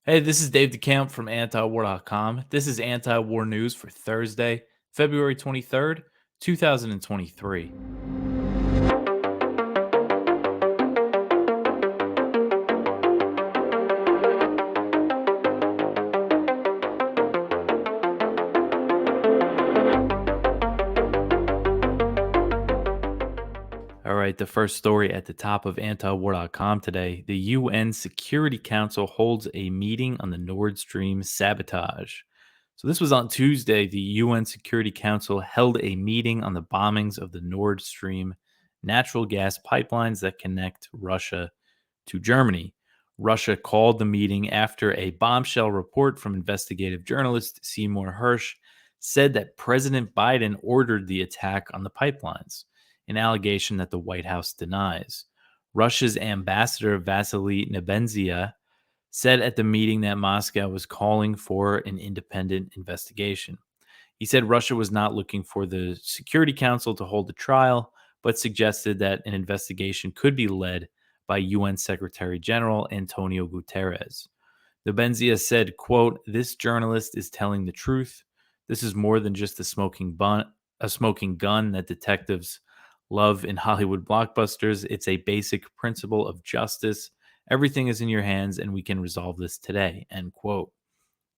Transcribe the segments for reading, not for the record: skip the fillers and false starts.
Hey, this is Dave DeCamp from Antiwar.com. This is anti-war news for Thursday, February 23rd, 2023. All right, the first story at the top of antiwar.com today. The UN Security Council holds a meeting on the Nord Stream sabotage. So, this was on Tuesday. The UN Security Council held a meeting on the bombings of the Nord Stream natural gas pipelines that connect Russia to Germany. Russia called the meeting after a bombshell report from investigative journalist Seymour Hersh said that President Biden ordered the attack on the pipelines, an allegation that the White House denies. Russia's ambassador Vasily Nebenzia said at the meeting that Moscow was calling for an independent investigation. He said Russia was not looking for the Security Council to hold a trial, but suggested that an investigation could be led by UN Secretary General Antonio Guterres. The Benzia said, quote, "This journalist is telling the truth. This is more than just a smoking gun that detectives love in Hollywood blockbusters. It's a basic principle of justice. Everything is in your hands and we can resolve this today," end quote.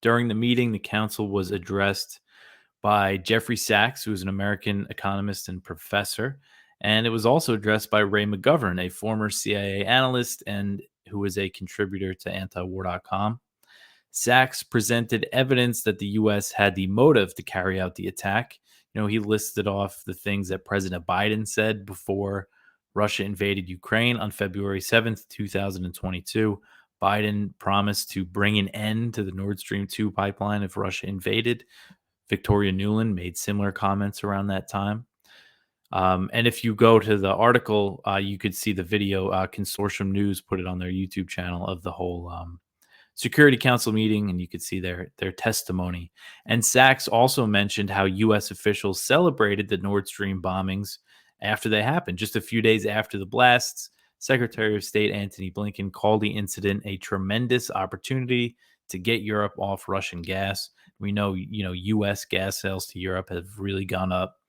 During the meeting, the council was addressed by Jeffrey Sachs, who is an American economist and professor. And it was also addressed by Ray McGovern, a former CIA analyst and who is a contributor to antiwar.com. Sachs presented evidence that the U.S. had the motive to carry out the attack. He listed off the things that President Biden said before Russia invaded Ukraine on February 7th, 2022. Biden promised to bring an end to the Nord Stream 2 pipeline if Russia invaded. Victoria Nuland made similar comments around that time. And if you go to the article, you could see the video. Consortium News put it on their YouTube channel of the whole Security Council meeting, and you could see their testimony. And Sachs also mentioned how U.S. officials celebrated the Nord Stream bombings after they happened. Just a few days after the blasts, Secretary of State Antony Blinken called the incident a tremendous opportunity to get Europe off Russian gas. We know, U.S. gas sales to Europe have really gone up.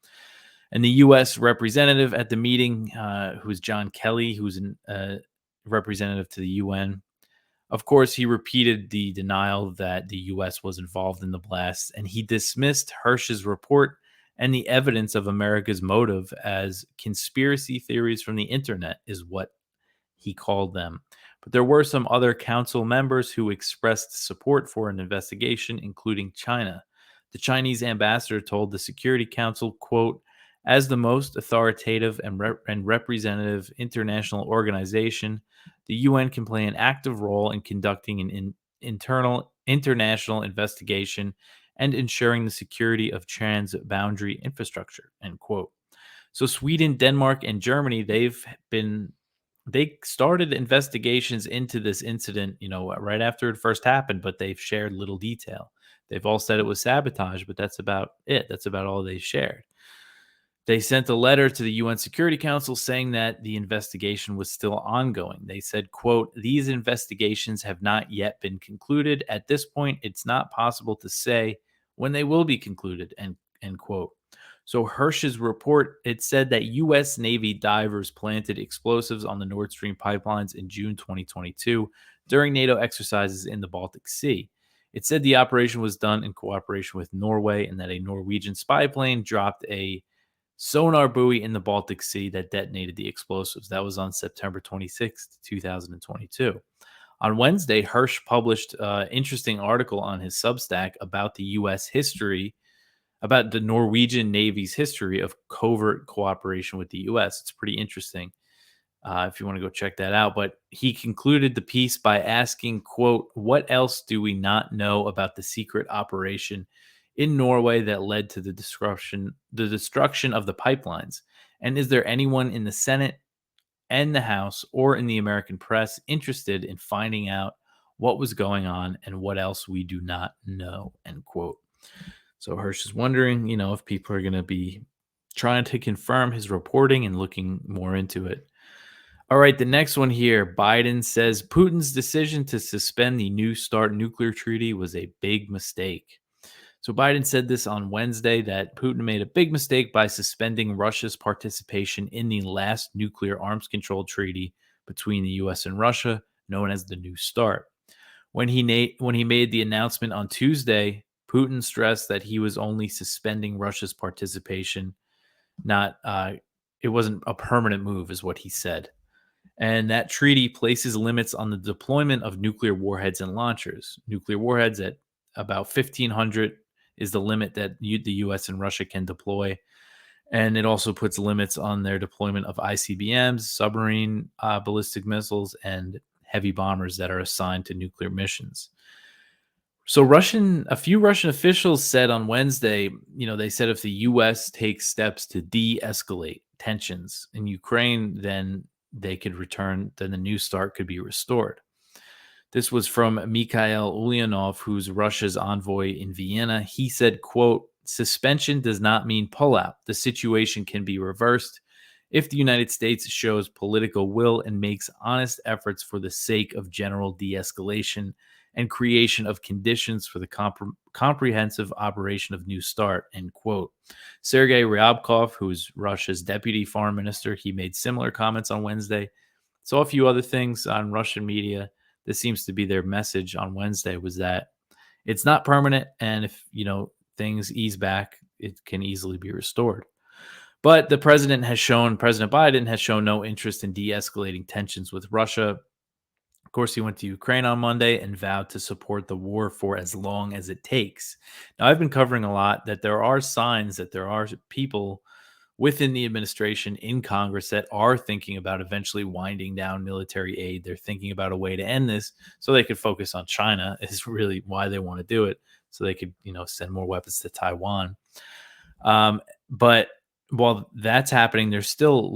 And the U.S. representative at the meeting, who is John Kelly, who's a representative to the UN, of course, he repeated the denial that the U.S. was involved in the blasts, and he dismissed Hersh's report and the evidence of America's motive as conspiracy theories from the internet, is what he called them. But there were some other council members who expressed support for an investigation, including China. The Chinese ambassador told the Security Council, quote, "As the most authoritative and representative international organization, the UN can play an active role in conducting an international investigation and ensuring the security of trans-boundary infrastructure," end quote. So Sweden, Denmark, and Germany, they started investigations into this incident, right after it first happened, but they've shared little detail. They've all said it was sabotage, but that's about it. That's about all they shared. They sent a letter to the UN Security Council saying that the investigation was still ongoing. They said, quote, "These investigations have not yet been concluded. At this point, it's not possible to say when they will be concluded," end quote. So Hersh's report, it said that U.S. Navy divers planted explosives on the Nord Stream pipelines in June 2022 during NATO exercises in the Baltic Sea. It said the operation was done in cooperation with Norway and that a Norwegian spy plane dropped a sonar buoy in the Baltic Sea that detonated the explosives. That was on September 26th, 2022. On Wednesday, Hersh published an interesting article on his Substack about the U.S. history, about the Norwegian Navy's history of covert cooperation with the U.S. It's pretty interesting if you want to go check that out. But he concluded the piece by asking, quote, "What else do we not know about the secret operation in Norway that led to the destruction of the pipelines? And is there anyone in the Senate and the House or in the American press interested in finding out what was going on and what else we do not know?" End quote. So Hersh is wondering, if people are going to be trying to confirm his reporting and looking more into it. All right, the next one here. Biden says Putin's decision to suspend the New START nuclear treaty was a big mistake. So Biden said this on Wednesday that Putin made a big mistake by suspending Russia's participation in the last nuclear arms control treaty between the US and Russia, known as the New START. When he made the announcement on Tuesday, Putin stressed that he was only suspending Russia's participation, not it wasn't a permanent move, is what he said. And that treaty places limits on the deployment of nuclear warheads and launchers. Nuclear warheads at about 1,500 is the limit that the US and Russia can deploy. And it also puts limits on their deployment of ICBMs, submarine ballistic missiles, and heavy bombers that are assigned to nuclear missions. So a few Russian officials said on Wednesday, they said if the US takes steps to de-escalate tensions in Ukraine, then then the New START could be restored. This was from Mikhail Ulyanov, who's Russia's envoy in Vienna. He said, quote, suspension does not mean pullout. The situation can be reversed if the United States shows political will and makes honest efforts for the sake of general de-escalation and creation of conditions for the comprehensive operation of New START, end quote. Sergei Ryabkov, who is Russia's deputy foreign minister, he made similar comments on Wednesday. Saw a few other things on Russian media. This seems to be their message on Wednesday, was that it's not permanent, and if things ease back, it can easily be restored. But President Biden has shown no interest in de-escalating tensions with Russia. Of course, he went to Ukraine on Monday and vowed to support the war for as long as it takes. Now, I've been covering a lot that there are signs that there are people within the administration in Congress that are thinking about eventually winding down military aid. They're thinking about a way to end this so they could focus on China, is really why they want to do it. So they could, send more weapons to Taiwan. But while that's happening, they're still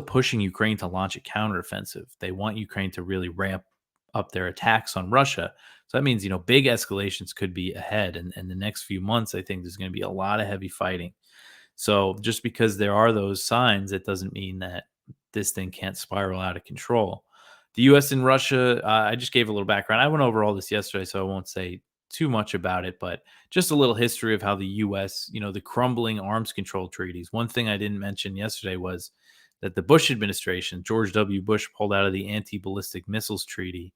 pushing Ukraine to launch a counteroffensive. They want Ukraine to really ramp up their attacks on Russia. So that means, big escalations could be ahead. And the next few months, I think there's going to be a lot of heavy fighting. So just because there are those signs, it doesn't mean that this thing can't spiral out of control. The U.S. and Russia, I just gave a little background. I went over all this yesterday, so I won't say too much about it, but just a little history of how the U.S., the crumbling arms control treaties. One thing I didn't mention yesterday was that the Bush administration, George W. Bush, pulled out of the anti-ballistic missiles treaty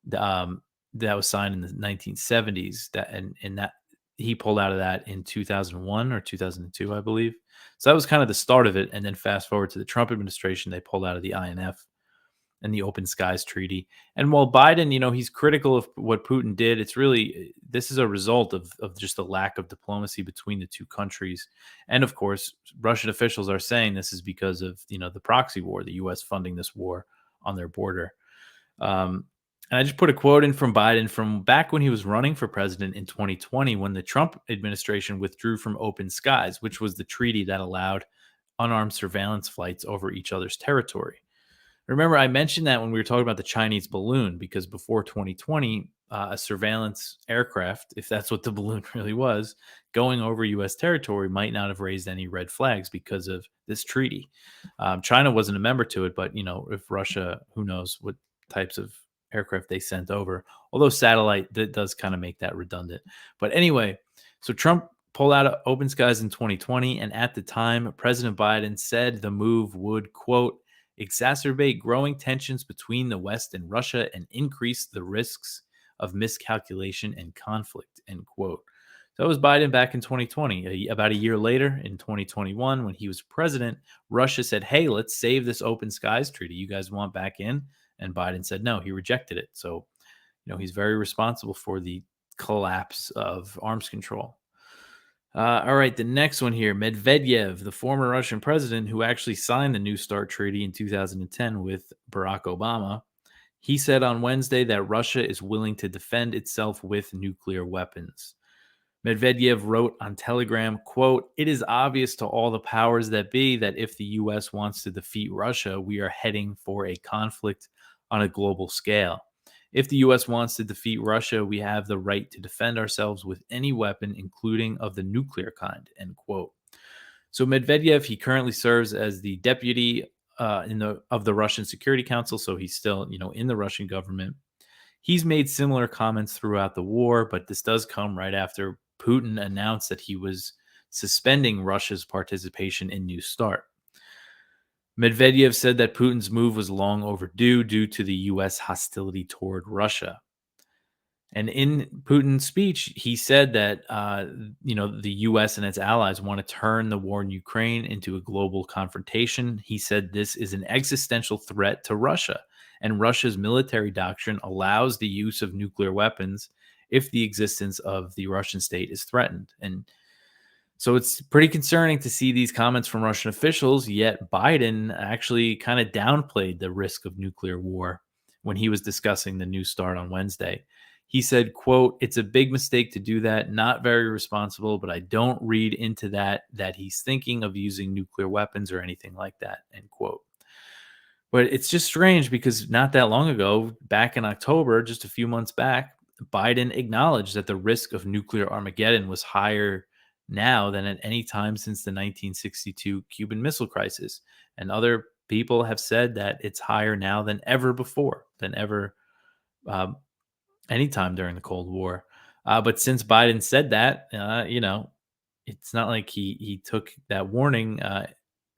that was signed in the 1970s. That he pulled out of that in 2001 or 2002, I believe. So that was kind of the start of it. And then fast forward to the Trump administration, they pulled out of the INF and the Open Skies Treaty. And while Biden, he's critical of what Putin did, this is a result of just the lack of diplomacy between the two countries. And of course, Russian officials are saying this is because of, the proxy war, the U.S. funding this war on their border. And I just put a quote in from Biden from back when he was running for president in 2020, when the Trump administration withdrew from Open Skies, which was the treaty that allowed unarmed surveillance flights over each other's territory. Remember, I mentioned that when we were talking about the Chinese balloon, because before 2020, a surveillance aircraft, if that's what the balloon really was, going over U.S. territory might not have raised any red flags because of this treaty. China wasn't a member to it, but, if Russia, who knows what types of aircraft they sent over, although satellite that does kind of make that redundant. But anyway, so Trump pulled out of Open Skies in 2020, and at the time, President Biden said the move would, quote, exacerbate growing tensions between the West and Russia and increase the risks of miscalculation and conflict, end quote. So that was Biden back in 2020. About a year later, in 2021, when he was president, Russia said, hey, let's save this Open Skies Treaty. You guys want back in? And Biden said no, he rejected it. So, he's very responsible for the collapse of arms control. All right, the next one here, Medvedev, the former Russian president who actually signed the New START treaty in 2010 with Barack Obama. He said on Wednesday that Russia is willing to defend itself with nuclear weapons. Medvedev wrote on Telegram, quote, it is obvious to all the powers that be that if the U.S. wants to defeat Russia, we are heading for a conflict on a global scale. If the U.S. wants to defeat Russia, we have the right to defend ourselves with any weapon, including of the nuclear kind, end quote. So Medvedev, he currently serves as the deputy of the Russian Security Council, so he's still, in the Russian government. He's made similar comments throughout the war, but this does come right after Putin announced that he was suspending Russia's participation in New START. Medvedev said that Putin's move was long overdue due to the U.S. hostility toward Russia. And in Putin's speech, he said that the U.S. and its allies want to turn the war in Ukraine into a global confrontation. He said this is an existential threat to Russia, and Russia's military doctrine allows the use of nuclear weapons if the existence of the Russian state is threatened. And so it's pretty concerning to see these comments from Russian officials, yet Biden actually kind of downplayed the risk of nuclear war when he was discussing the New START on Wednesday. He said, quote, "It's a big mistake to do that, not very responsible, but I don't read into that he's thinking of using nuclear weapons or anything like that," end quote. But it's just strange because not that long ago, back in October, just a few months back, Biden acknowledged that the risk of nuclear Armageddon was higher now than at any time since the 1962 Cuban Missile Crisis. And other people have said that it's higher now than ever before, than ever uh, anytime during the Cold War. But since Biden said that, it's not like he took that warning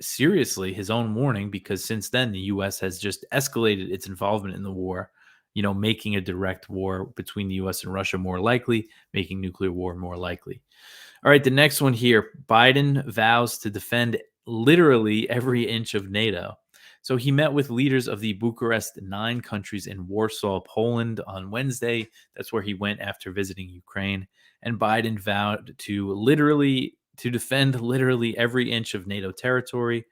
seriously, his own warning, because since then the U.S. has just escalated its involvement in the war, making a direct war between the U.S. and Russia more likely, making nuclear war more likely. All right, the next one here. Biden vows to defend literally every inch of NATO. So he met with leaders of the Bucharest 9 countries in Warsaw, Poland on Wednesday. That's where he went after visiting Ukraine. And Biden vowed to defend literally every inch of NATO territory,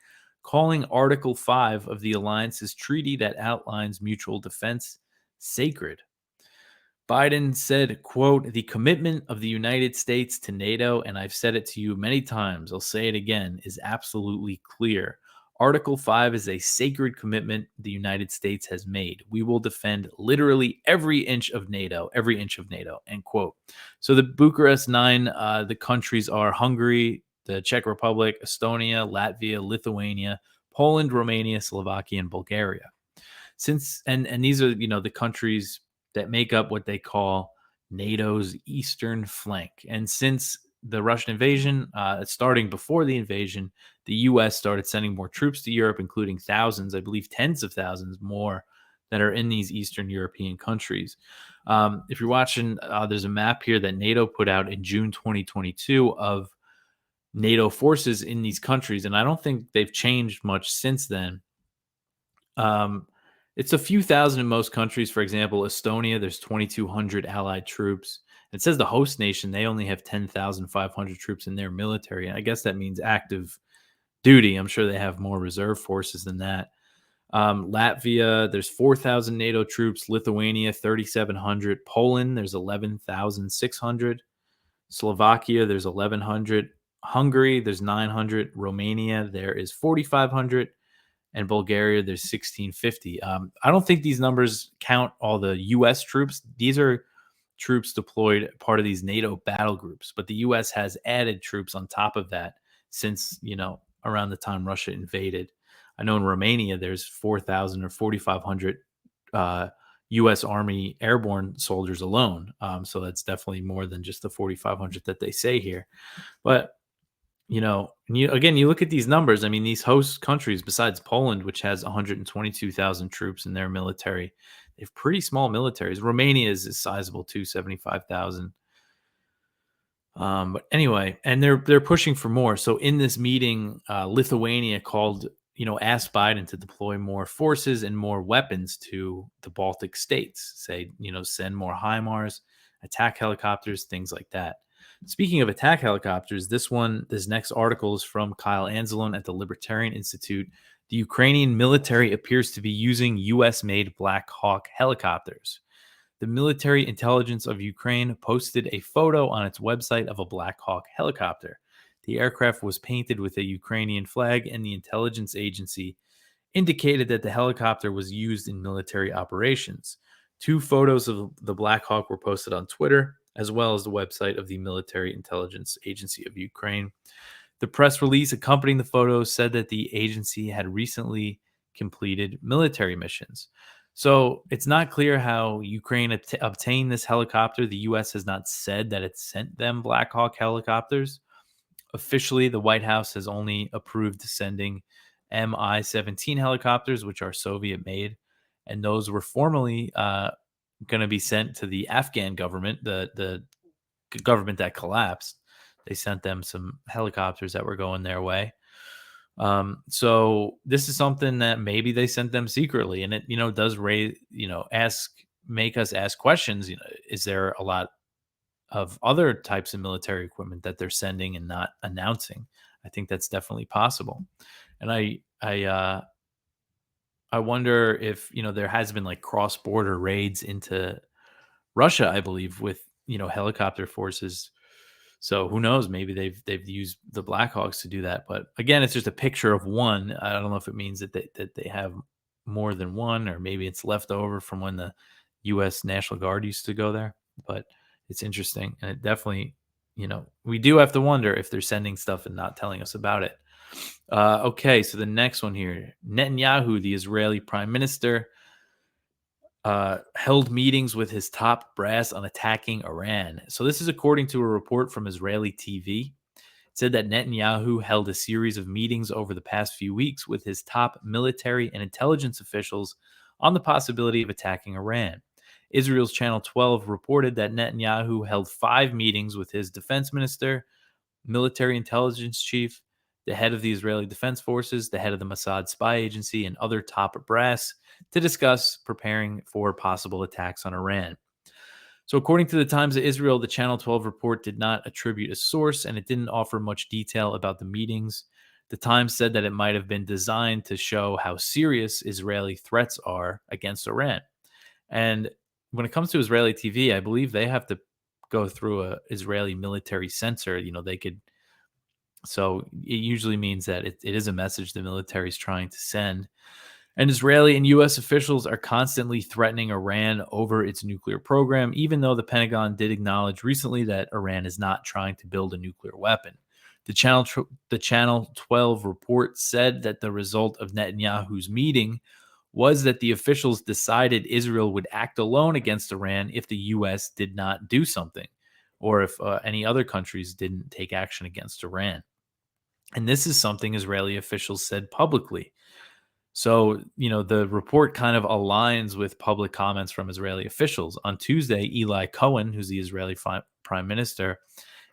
calling Article 5 of the alliance's treaty that outlines mutual defense sacred. Biden said, quote, "The commitment of the United States to NATO, and I've said it to you many times, I'll say it again, is absolutely clear. Article 5 is a sacred commitment the United States has made. We will defend literally every inch of NATO, end quote. So the Bucharest 9, the countries are Hungary, the Czech Republic, Estonia, Latvia, Lithuania, Poland, Romania, Slovakia, and Bulgaria. And these are, the countries that make up what they call NATO's eastern flank. And since the Russian invasion, starting before the invasion, the U.S. started sending more troops to Europe, including thousands, I believe tens of thousands more that are in these Eastern European countries. If you're watching, there's a map here that NATO put out in June 2022 of NATO forces in these countries, and I don't think they've changed much since then. It's a few thousand in most countries. For example, Estonia, there's 2,200 allied troops. It says the host nation, they only have 10,500 troops in their military. And I guess that means active duty. I'm sure they have more reserve forces than that. Latvia, there's 4,000 NATO troops. Lithuania, 3,700. Poland, there's 11,600. Slovakia, there's 1,100. Hungary, there's 900. Romania, there is 4,500. And Bulgaria, there's 1,650. I don't think these numbers count all the U.S. troops. These are troops deployed, part of these NATO battle groups. But the U.S. has added troops on top of that since, around the time Russia invaded. I know in Romania, there's 4,000 or 4,500 U.S. Army airborne soldiers alone. So that's definitely more than just the 4,500 that they say here. But you look at these numbers. I mean, these host countries, besides Poland, which has 122,000 troops in their military, they have pretty small militaries. Romania is sizable too, 75,000. But anyway, and they're pushing for more. So in this meeting, Lithuania asked Biden to deploy more forces and more weapons to the Baltic states. Send more HIMARS, attack helicopters, things like that. Speaking of attack helicopters, this next article is from Kyle Anzalone at the Libertarian Institute. The Ukrainian military appears to be using U.S.-made Black Hawk helicopters. The military intelligence of Ukraine posted a photo on its website of a Black Hawk helicopter. The aircraft was painted with a Ukrainian flag, and the intelligence agency indicated that the helicopter was used in military operations. 2 photos of the Black Hawk were posted on Twitter, as well as the website of the Military Intelligence Agency of Ukraine. The press release accompanying the photos said that the agency had recently completed military missions. So it's not clear how Ukraine obtained this helicopter. The U.S. has not said that it sent them Black Hawk helicopters. Officially, the White House has only approved sending Mi-17 helicopters, which are Soviet made. And those were formerly going to be sent to the Afghan government, the government that collapsed. They sent them some helicopters that were going their way. So this is something that maybe they sent them secretly, and it, does raise, make us ask questions. Is there a lot of other types of military equipment that they're sending and not announcing? I think that's definitely possible. And I wonder if, there has been like cross-border raids into Russia, I believe, with, helicopter forces. So who knows? Maybe they've used the Blackhawks to do that. But again, it's just a picture of one. I don't know if it means that they have more than one, or maybe it's left over from when the U.S. National Guard used to go there. But it's interesting, and it definitely, we do have to wonder if they're sending stuff and not telling us about it. Okay, so the next one here, Netanyahu, the Israeli prime minister, held meetings with his top brass on attacking Iran. So this is according to a report from Israeli TV. It said that Netanyahu held a series of meetings over the past few weeks with his top military and intelligence officials on the possibility of attacking Iran. Israel's Channel 12 reported that Netanyahu held 5 meetings with his defense minister, military intelligence chief, the head of the Israeli Defense Forces, the head of the Mossad spy agency, and other top brass to discuss preparing for possible attacks on Iran. So according to the Times of Israel, the Channel 12 report did not attribute a source, and it didn't offer much detail about the meetings. The Times said that it might have been designed to show how serious Israeli threats are against Iran. And when it comes to Israeli TV, I believe they have to go through a Israeli military censor. They could. So it usually means that it is a message the military is trying to send. And Israeli and U.S. officials are constantly threatening Iran over its nuclear program, even though the Pentagon did acknowledge recently that Iran is not trying to build a nuclear weapon. The Channel 12 report said that the result of Netanyahu's meeting was that the officials decided Israel would act alone against Iran if the U.S. did not do something, or if any other countries didn't take action against Iran. And this is something Israeli officials said publicly. So, the report kind of aligns with public comments from Israeli officials. On Tuesday, Eli Cohen, who's the Israeli prime minister,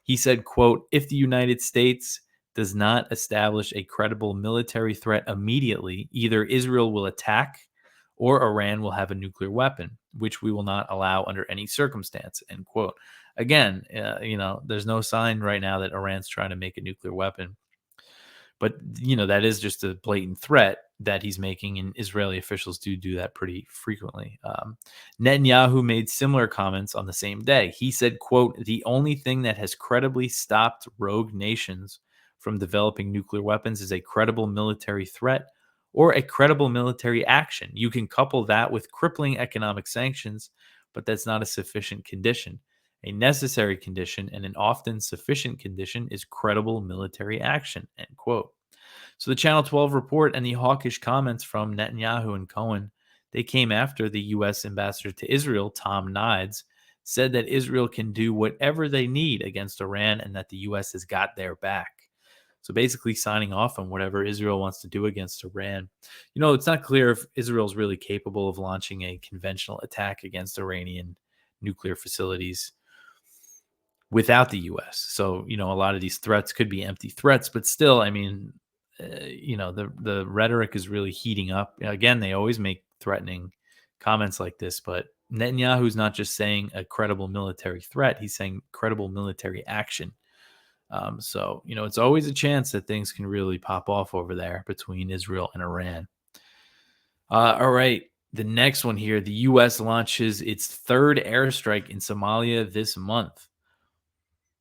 he said, quote, "If the United States does not establish a credible military threat immediately, either Israel will attack or Iran will have a nuclear weapon, which we will not allow under any circumstance," end quote. Again, there's no sign right now that Iran's trying to make a nuclear weapon. But, that is just a blatant threat that he's making, and Israeli officials do that pretty frequently. Netanyahu made similar comments on the same day. He said, quote, "The only thing that has credibly stopped rogue nations from developing nuclear weapons is a credible military threat or a credible military action. You can couple that with crippling economic sanctions, but that's not a sufficient condition. A necessary condition and an often sufficient condition is credible military action," end quote. So the Channel 12 report and the hawkish comments from Netanyahu and Cohen, they came after the U.S. ambassador to Israel, Tom Nides, said that Israel can do whatever they need against Iran and that the U.S. has got their back. So basically signing off on whatever Israel wants to do against Iran. It's not clear if Israel's really capable of launching a conventional attack against Iranian nuclear facilities without the U.S. So, a lot of these threats could be empty threats, but still, the rhetoric is really heating up. Again, they always make threatening comments like this, but Netanyahu's not just saying a credible military threat, he's saying credible military action. So, it's always a chance that things can really pop off over there between Israel and Iran. All right. The next one here, the U.S. launches its third airstrike in Somalia this month.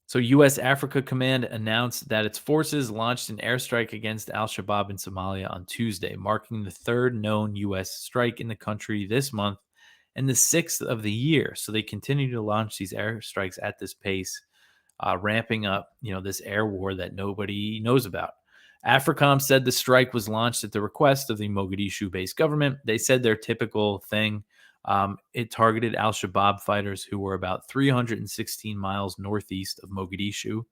So U.S. Africa Command announced that its forces launched an airstrike against al-Shabaab in Somalia on Tuesday, marking the third known U.S. strike in the country this month and the sixth of the year. So they continue to launch these airstrikes at this pace, ramping up, this air war that nobody knows about. AFRICOM said the strike was launched at the request of the Mogadishu-based government. They said their typical thing. It targeted al-Shabaab fighters who were about 316 miles northeast of Mogadishu.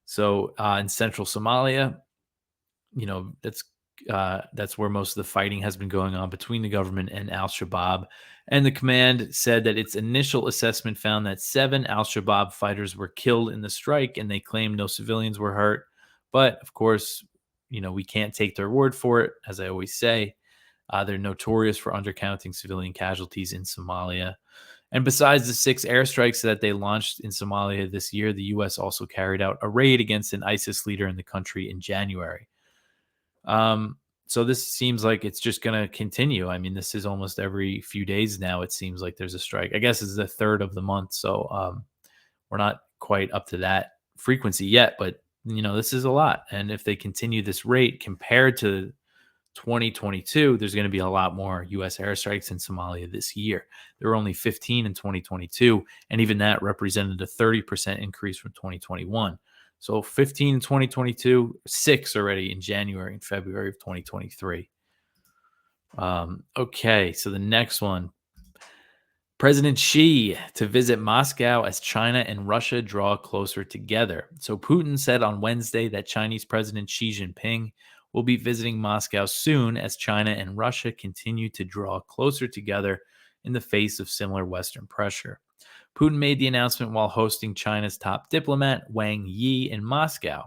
So in central Somalia, that's where most of the fighting has been going on between the government and al-Shabaab. And the command said that its initial assessment found that 7 al-Shabaab fighters were killed in the strike, and they claimed no civilians were hurt. But of course, we can't take their word for it. As I always say, they're notorious for undercounting civilian casualties in Somalia. And besides the 6 airstrikes that they launched in Somalia this year, the U.S. also carried out a raid against an ISIS leader in the country in January. So this seems like it's just going to continue. I mean, this is almost every few days now. It seems like there's a strike. I guess it's the 3rd of the month. So we're not quite up to that frequency yet, but this is a lot. And if they continue this rate compared to 2022, there's going to be a lot more U.S. airstrikes in Somalia this year. There were only 15 in 2022, and even that represented a 30% increase from 2021. So 15 in 2022, 6 already in January and February of 2023. Okay, so the next one. President Xi to visit Moscow as China and Russia draw closer together. So Putin said on Wednesday that Chinese President Xi Jinping will be visiting Moscow soon as China and Russia continue to draw closer together in the face of similar Western pressure. Putin made the announcement while hosting China's top diplomat, Wang Yi, in Moscow.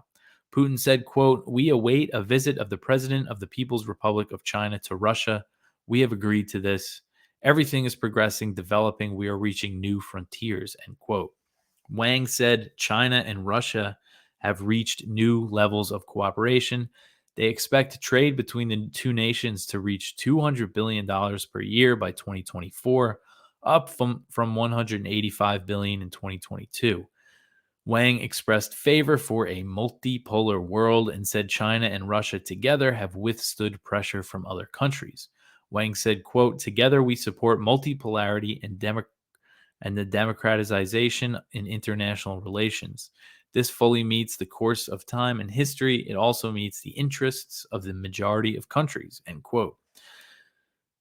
Putin said, quote, "We await a visit of the President of the People's Republic of China to Russia. We have agreed to this. Everything is progressing, developing. We are reaching new frontiers," end quote. Wang said China and Russia have reached new levels of cooperation. They expect trade between the two nations to reach $200 billion per year by 2024, up from $185 billion in 2022. Wang expressed favor for a multipolar world and said China and Russia together have withstood pressure from other countries. Wang said, quote, "Together we support multipolarity and the democratization in international relations. This fully meets the course of time and history. It also meets the interests of the majority of countries," end quote.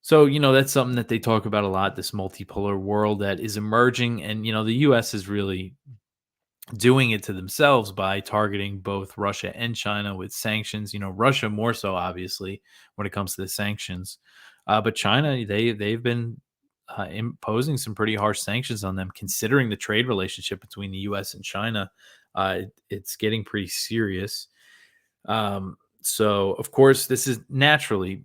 So, that's something that they talk about a lot, this multipolar world that is emerging. And, the U.S. is really doing it to themselves by targeting both Russia and China with sanctions. Russia more so, obviously, when it comes to the sanctions. But China, they've been imposing some pretty harsh sanctions on them, considering the trade relationship between the U.S. and China. It's getting pretty serious. So, of course, this is naturally,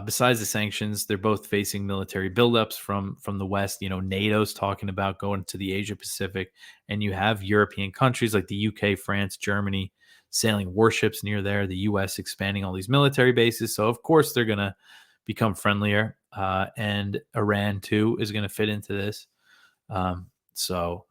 besides the sanctions, they're both facing military buildups from the West. NATO's talking about going to the Asia Pacific, and you have European countries like the UK, France, Germany sailing warships near there. The US expanding all these military bases. So, of course, they're going to become friendlier, and Iran too is going to fit into this. So,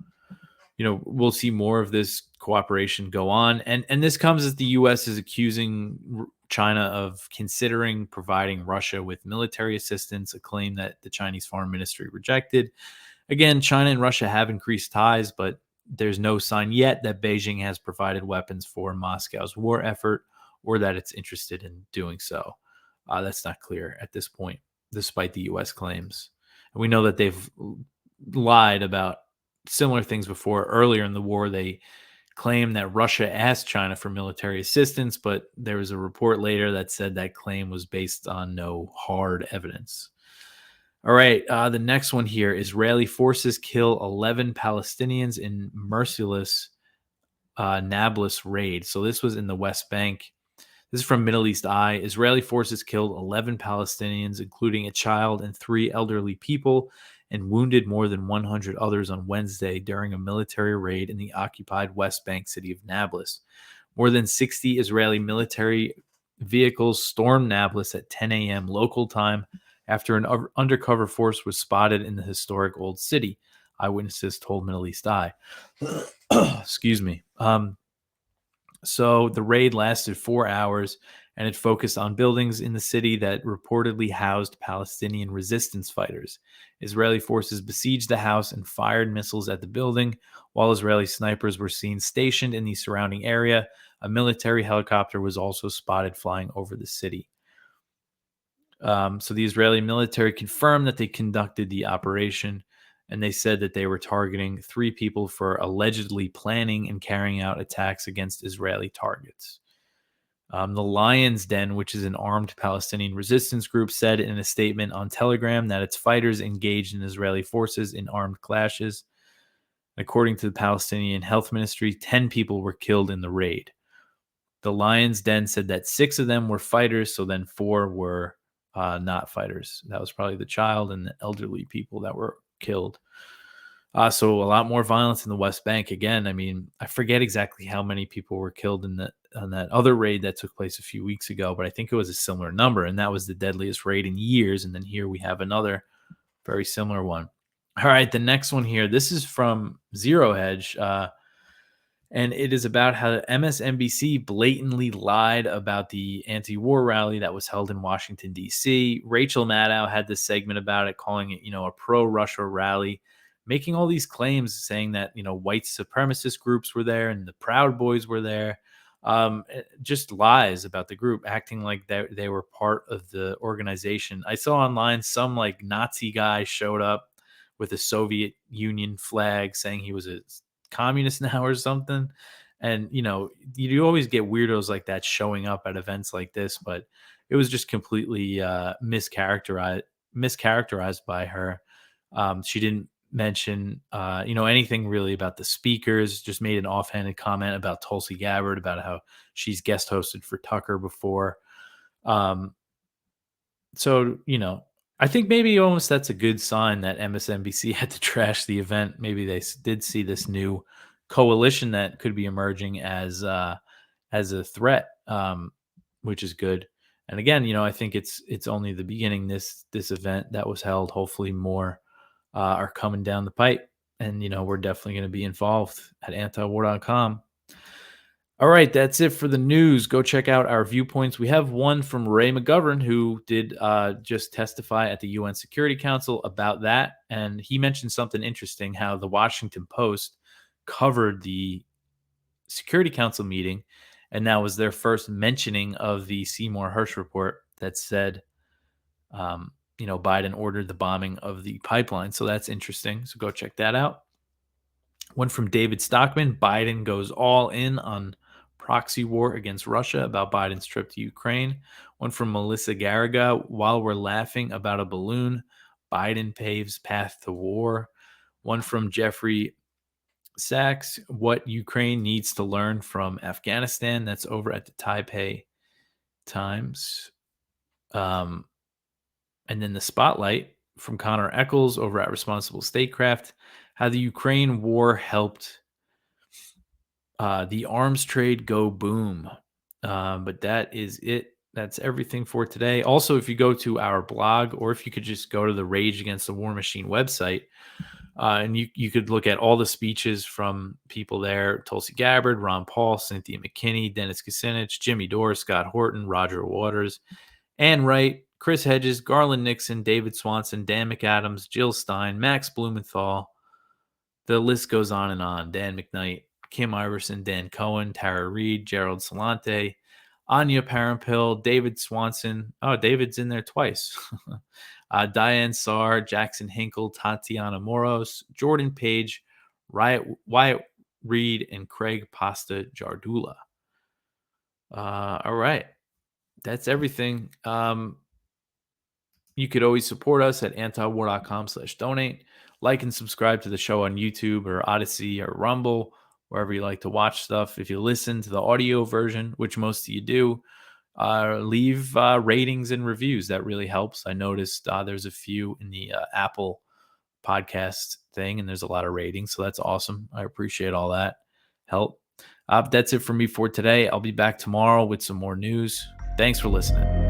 we'll see more of this cooperation go on, and this comes as the U.S. is accusing China of considering providing Russia with military assistance, a claim that the Chinese Foreign Ministry rejected. Again, China and Russia have increased ties, but there's no sign yet that Beijing has provided weapons for Moscow's war effort or that it's interested in doing so. That's not clear at this point, despite the U.S. claims. And we know that they've lied about similar things before. Earlier in the war, they claimed that Russia asked China for military assistance, but there was a report later that said that claim was based on no hard evidence. All right, the next one here. Israeli forces kill 11 Palestinians in merciless Nablus raid. So this was in the West Bank. This is from Middle East Eye. Israeli forces killed 11 Palestinians, including a child and 3 elderly people, and wounded more than 100 others on Wednesday during a military raid in the occupied West Bank city of Nablus. More than 60 Israeli military vehicles stormed Nablus at 10 a.m. local time after an undercover force was spotted in the historic old city, eyewitnesses told Middle East Eye. Excuse me. So the raid lasted 4 hours and it focused on buildings in the city that reportedly housed Palestinian resistance fighters. Israeli forces besieged the house and fired missiles at the building, while Israeli snipers were seen stationed in the surrounding area. A military helicopter was also spotted flying over the city. So the Israeli military confirmed that they conducted the operation, and they said that they were targeting 3 people for allegedly planning and carrying out attacks against Israeli targets. The Lion's Den, which is an armed Palestinian resistance group, said in a statement on Telegram that its fighters engaged in Israeli forces in armed clashes. According to the Palestinian Health Ministry, 10 people were killed in the raid. The Lion's Den said that 6 of them were fighters, so then 4 were not fighters. That was probably the child and the elderly people that were killed. So a lot more violence in the West Bank. Again, I mean, I forget exactly how many people were killed on that other raid that took place a few weeks ago, but I think it was a similar number, and that was the deadliest raid in years. And then here we have another very similar one. All right, the next one here. This is from Zero Hedge. And it is about how MSNBC blatantly lied about the anti-war rally that was held in Washington, D.C. Rachel Maddow had this segment about it, calling it, a pro-Russia rally, making all these claims, saying that, white supremacist groups were there and the Proud Boys were there. Just lies about the group, acting like they were part of the organization. I saw online some like Nazi guy showed up with a Soviet Union flag saying he was a communist now or something. And you always get weirdos like that showing up at events like this, but it was just completely mischaracterized by her. She didn't mention anything really about the speakers, just made an offhanded comment about Tulsi Gabbard, about how she's guest hosted for Tucker before. So I think maybe almost that's a good sign that MSNBC had to trash the event. Maybe they did see this new coalition that could be emerging as a threat, which is good. And again, I think it's only the beginning. This event that was held, hopefully more are coming down the pipe, and we're definitely going to be involved at antiwar.com. All right, that's it for the news. Go check out our viewpoints. We have one from Ray McGovern, who did just testify at the UN Security Council about that. And he mentioned something interesting, how the Washington Post covered the Security Council meeting, and that was their first mentioning of the Seymour Hersh report that said, Biden ordered the bombing of the pipeline. So that's interesting. So go check that out. One from David Stockman: Biden goes all in on proxy war against Russia, about Biden's trip to Ukraine. One from Melissa Garriga: while we're laughing about a balloon, Biden paves path to war. One from Jeffrey Sachs: what Ukraine needs to learn from Afghanistan. That's over at the Taipei Times. And then the Spotlight from Connor Eccles over at Responsible Statecraft: how the Ukraine war helped the arms trade go boom. But that is it. That's everything for today. Also, if you go to our blog, or if you could just go to the Rage Against the War Machine website, and you could look at all the speeches from people there: Tulsi Gabbard, Ron Paul, Cynthia McKinney, Dennis Kucinich, Jimmy Dore, Scott Horton, Roger Waters, Ann Wright, Chris Hedges, Garland Nixon, David Swanson, Dan McAdams, Jill Stein, Max Blumenthal. The list goes on and on. Dan McKnight, Kim Iverson, Dan Cohen, Tara Reid, Gerald Salante, Anya Parampil, David Swanson. Oh, David's in there twice. Diane Sarr, Jackson Hinkle, Tatiana Moros, Jordan Page, Wyatt Reed, and Craig Pasta Jardula. All right. That's everything. You could always support us at antiwar.com/donate. Like and subscribe to the show on YouTube or Odyssey or Rumble, wherever you like to watch stuff. If you listen to the audio version, which most of you do, leave ratings and reviews. That really helps. I noticed there's a few in the Apple podcast thing, and there's a lot of ratings, so that's awesome. I appreciate all that help. That's it for me for today. I'll be back tomorrow with some more news. Thanks for listening.